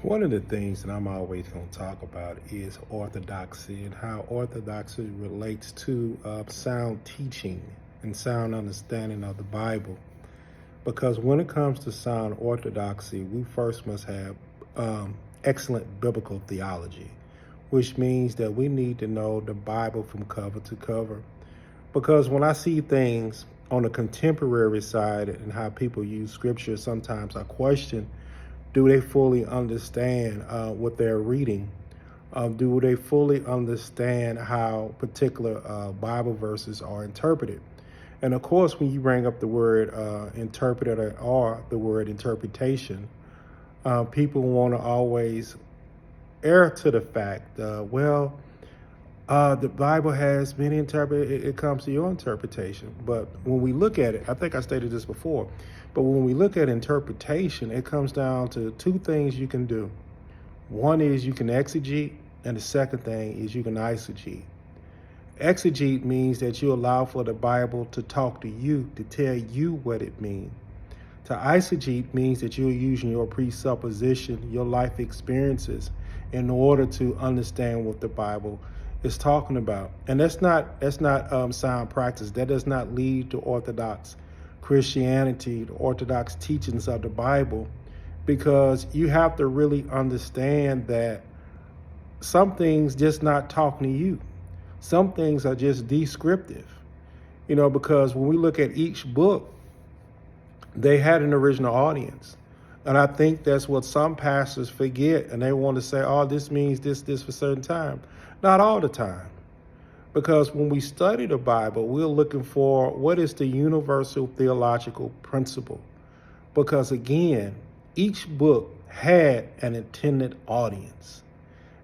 One of the things that I'm always going to talk about is orthodoxy and how orthodoxy relates to sound teaching and sound understanding of the Bible. Because when it comes to sound orthodoxy, we first must have excellent biblical theology, which means that we need to know the Bible from cover to cover. Because when I see things on the contemporary side and how people use scripture, sometimes I question, do they fully understand what they're reading? Do they fully understand how particular Bible verses are interpreted? And of course, when you bring up the word interpreter or the word interpretation, people want to always err to the fact, the Bible has many interpret. It comes to your interpretation. But when we look at it, I think I stated this before, but when we look at interpretation, it comes down to two things you can do. One is you can exegete, and the second thing is you can eisegete. Exegete means that you allow for the Bible to talk to you, to tell you what it means. To eisegete means that you're using your presupposition, your life experiences, in order to understand what the Bible is talking about. And that's not sound practice. That does not lead to Orthodox Christianity, the Orthodox teachings of the Bible, because you have to really understand that some things just not talking to you. Some things are just descriptive, because when we look at each book, they had an original audience. And I think that's what some pastors forget. And they want to say, oh, this means this for a certain time. Not all the time. Because when we study the Bible, we're looking for what is the universal theological principle. Because again, each book had an intended audience.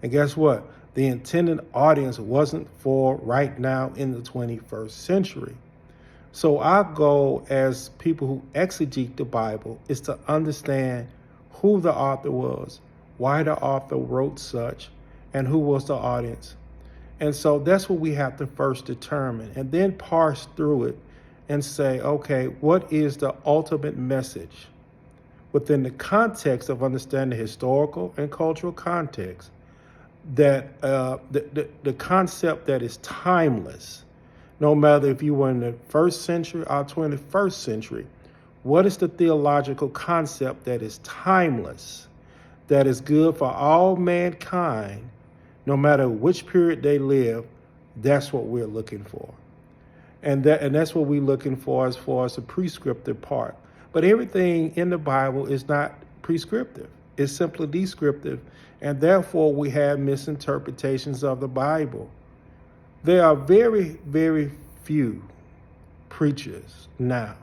And guess what? The intended audience wasn't for right now in the 21st century. So our goal as people who exegete the Bible is to understand who the author was, why the author wrote such, and who was the audience. And so that's what we have to first determine, and then parse through it and say, okay, what is the ultimate message within the context of understanding the historical and cultural context, that the concept that is timeless. No matter if you were in the first century or 21st century, what is the theological concept that is timeless, that is good for all mankind, no matter which period they live? That's what we're looking for. And that's what we're looking for as far as the prescriptive part. But everything in the Bible is not prescriptive. It's simply descriptive. And therefore, we have misinterpretations of the Bible. There are very, very few preachers now,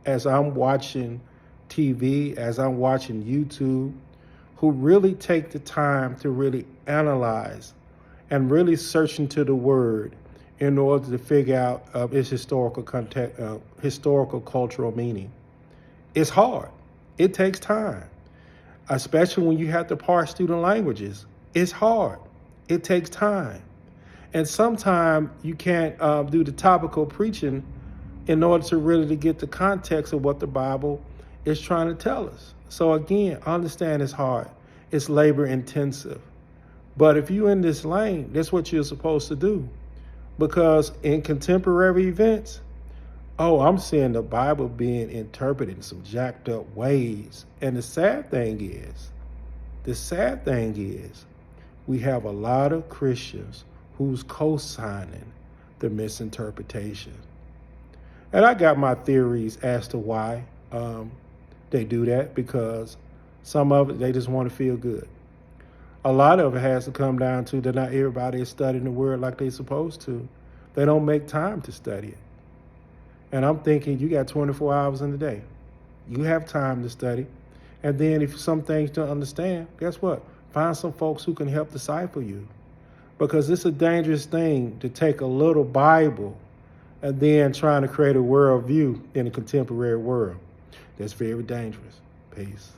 as I'm watching TV, as I'm watching YouTube, who really take the time to really analyze and really search into the Word in order to figure out its historical context, historical cultural meaning. It's hard. It takes time, especially when you have to parse through the languages. It's hard. It takes time. And sometimes you can't do the topical preaching in order to really to get the context of what the Bible is trying to tell us. So again, understand it's hard. It's labor intensive. But if you're in this lane, that's what you're supposed to do. Because in contemporary events, I'm seeing the Bible being interpreted in some jacked up ways. And the sad thing is, we have a lot of Christians who's co-signing the misinterpretation. And I got my theories as to why they do that, because some of it, they just want to feel good. A lot of it has to come down to that not everybody is studying the Word like they're supposed to. They don't make time to study it. And I'm thinking, you got 24 hours in the day. You have time to study. And then if some things don't understand, guess what? Find some folks who can help decipher you. Because it's a dangerous thing to take a little Bible and then trying to create a worldview in a contemporary world. That's very dangerous. Peace.